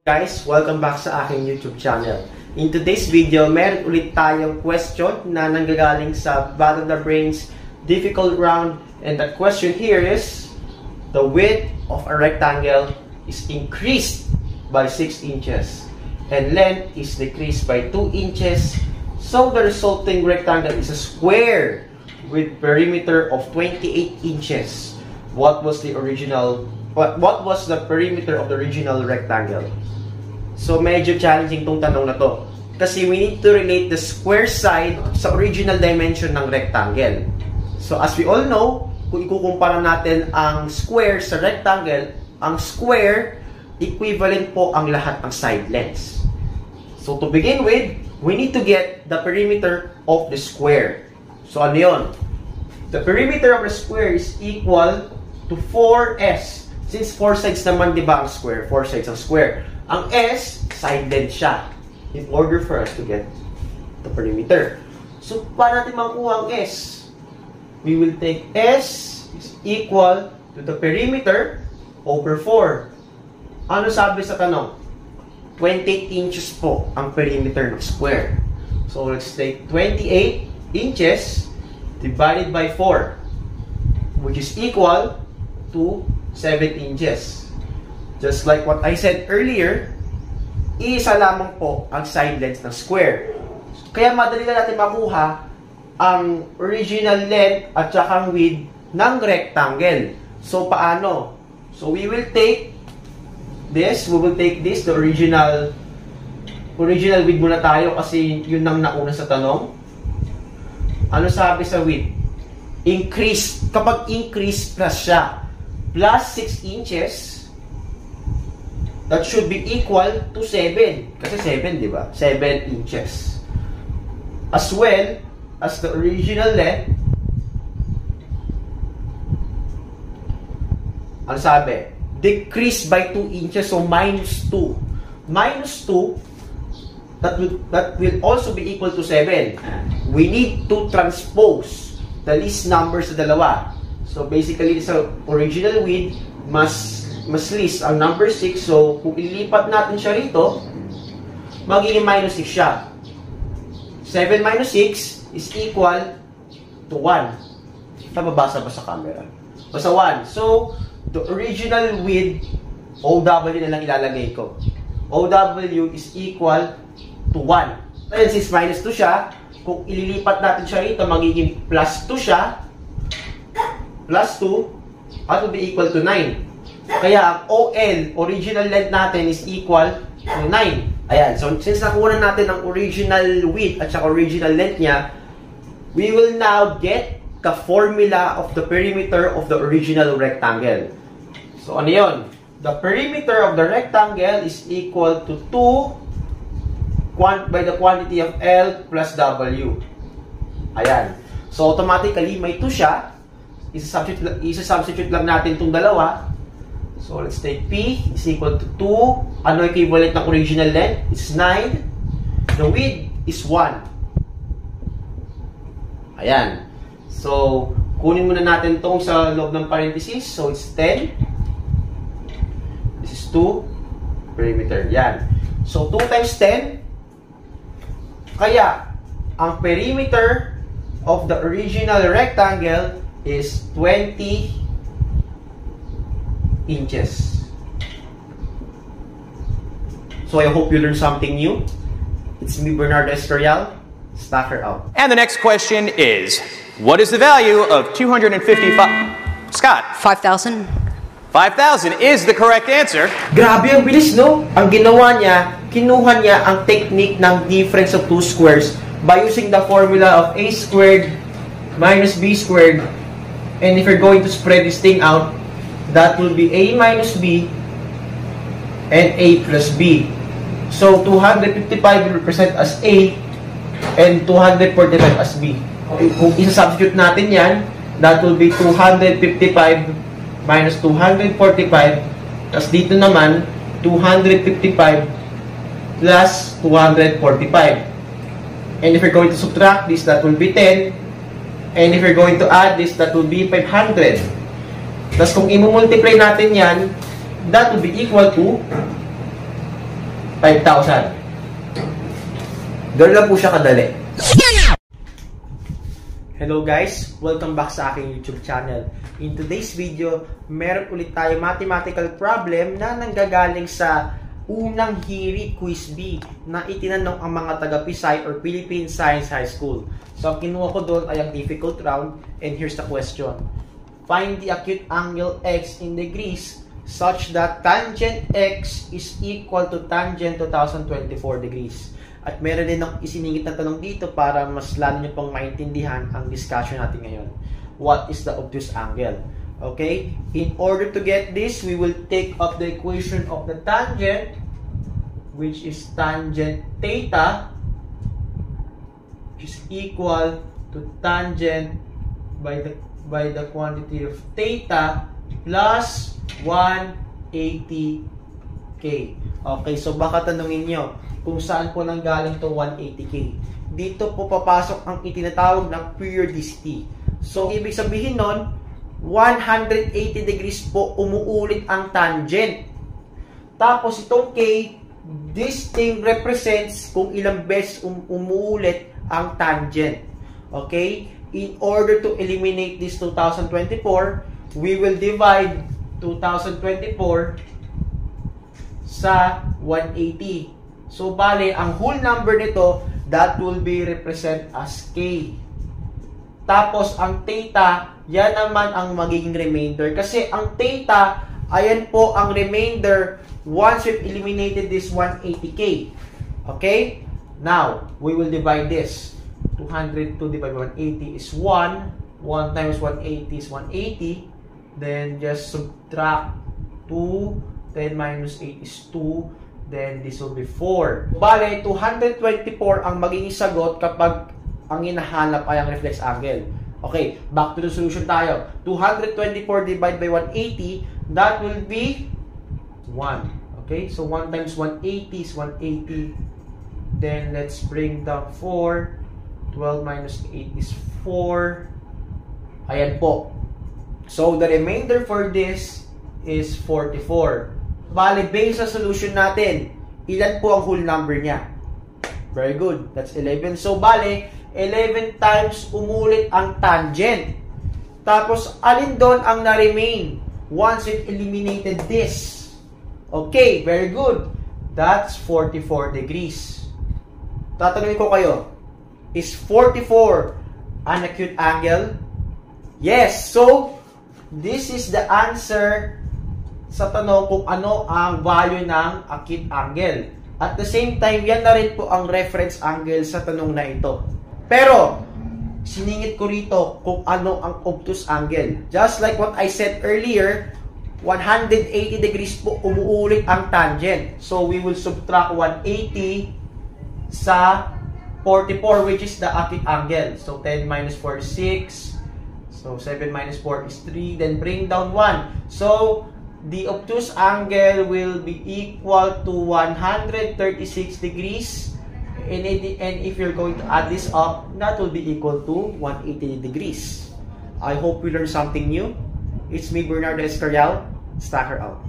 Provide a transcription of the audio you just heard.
Guys, welcome back sa aking YouTube channel. In today's video, meron ulit tayong question na nanggagaling sa Battle of the Brains difficult round. And the question here is, the width of a rectangle is increased by 6 inches and length is decreased by 2 inches. So the resulting rectangle is a square with perimeter of 28 inches. What was the perimeter of the original rectangle? So, medyo challenging tong tanong na to. Kasi we need to relate the square side sa original dimension ng rectangle. So, as we all know, kung ikukumpara natin ang square sa rectangle, ang square, equivalent po ang lahat ng side lengths. So, to begin with, we need to get the perimeter of the square. So, ano yun? The perimeter of the square is equal to 4s. Since 4 sides naman, di ba, ang square? 4 sides ang square. Ang S, side length siya. In order for us to get the perimeter. So, paano natin makuha ang S? We will take S is equal to the perimeter over 4. Ano sabi sa tanong? 28 inches po ang perimeter ng square. So, let's take 28 inches divided by 4, which is equal to 7 inches. Just like what I said earlier, isa lamang po ang side length ng square. Kaya madali na natin makuha ang original length at saka ang width ng rectangle. So, paano? So, we will take this, the original width muna tayo kasi yun ang nauna sa tanong. Ano sabi sa width? Increase. Kapag increase plus siya, plus 6 inches, that should be equal to 7. Kasi 7, di ba? 7 inches. As well as the original length. Ano sabi? Decrease by 2 inches. So, minus 2. Minus 2, that will also be equal to 7. We need to transpose the least numbers sa dalawa. So, basically, sa original width, mas least ang number 6. So, kung ilipat natin siya rito, magiging minus 6 siya. 7 minus 6 is equal to 1. Nababasa ba sa camera? Basta 1. So, the original width, OW na lang ilalagay ko. OW is equal to 1. Then, since minus 2 siya, kung ililipat natin siya rito, magiging plus 2 siya. Plus 2, that will be equal to 9. Kaya ang OL, original length natin, is equal to 9. Ayan. So, since nakuha natin ang original width at saka original length niya, we will now get the formula of the perimeter of the original rectangle. So, ano yun? The perimeter of the rectangle is equal to 2 by the quantity of L plus W. Ayan. So, automatically, may 2 siya. Isa-substitute lang natin itong dalawa. So, let's take P is equal to 2. Ano equivalent ng original length? It's 9. The width is 1. Ayan. So, kunin muna natin itong sa loob ng parenthesis. So, it's 10. This is 2. Perimeter. Yan. So, 2 times 10. Kaya, ang perimeter of the original rectangle is 20 inches. So I hope you learned something new. It's me, Bernardo Escorial. Stacker out. And the next question is, what is the value of 255? Scott? 5,000. 5,000 is the correct answer. Grabe ang bilis, no? Ang ginawa niya, kinuha niya ang technique ng difference of two squares by using the formula of a squared minus b squared. And if you're going to spread this thing out, that will be a minus b and a plus b. So, 255 will represent as a and 245 as b. Kung isa-substitute natin yan, that will be 255 minus 245. Tapos dito naman, 255 plus 245. And if you're going to subtract this, that will be 10. And if you're going to add this, that will be 500. Tapos kung i-multiply natin yan, that will be equal to 5,000. Gano'n lang po siya kadali. Hello guys! Welcome back sa aking YouTube channel. In today's video, meron ulit tayo mathematical problem na nanggagaling sa unang HIRI Quiz B na itinanong ang mga taga-Pisay or Philippine Science High School. So, ang kinuha ko doon ay ang difficult round and here's the question. Find the acute angle x in degrees such that tangent x is equal to tangent 2024 degrees. At meron din ng isiningit na tanong dito para mas lalo nyo pang maintindihan ang discussion natin ngayon. What is the obtuse angle? Okay? In order to get this, we will take up the equation of the tangent, which is tangent theta, which is equal to tangent by the quantity of theta plus 180k. Okay, so baka tanungin nyo kung saan po nanggaling to 180k. Dito po papasok ang itinatawag na periodicity. So, ibig sabihin nun, 180 degrees po umuulit ang tangent. Tapos itong k, this thing represents kung ilang beses umuulit ang tangent. Okay? In order to eliminate this 2024, we will divide 2024 sa 180. So, bale, ang whole number nito, that will be represent as K. Tapos, ang theta, yan naman ang magiging remainder. Kasi, ang theta, ayan po ang remainder once we've eliminated this 180K. Okay? Now, we will divide this. 202 divided by 180 is 1. 1 times 180 is 180. Then, just subtract 2. 10 minus 8 is 2. Then, this will be 4. Bale, 224 ang magiging sagot kapag ang hinahanap ay ang reflex angle. Okay, back to the solution tayo. 224 divided by 180, that will be 1. Okay, so 1 times 180 is 180. Then, let's bring down 4. 12 minus 8 is 4. Ayan po. So, the remainder for this is 44. Bale, based sa solution natin, ilan po ang whole number niya? Very good. That's 11. So, bale, 11 times umulit ang tangent. Tapos, alin doon ang na-remain once it eliminated this? Okay, very good. That's 44 degrees. Tatanungin ko kayo, is 44 an acute angle? Yes. So, this is the answer sa tanong kung ano ang value ng acute angle. At the same time, yan na rin po ang reference angle sa tanong na ito. Pero, siningit ko rito kung ano ang obtuse angle. Just like what I said earlier, 180 degrees po umuulit ang tangent. So, we will subtract 180 sa 44, which is the acute angle. So, 10 minus 4 is 6. So, 7 minus 4 is 3. Then, bring down 1. So, the obtuse angle will be equal to 136 degrees. And if you're going to add this up, that will be equal to 180 degrees. I hope you learned something new. It's me, Bernardo Escorial. Stacker out.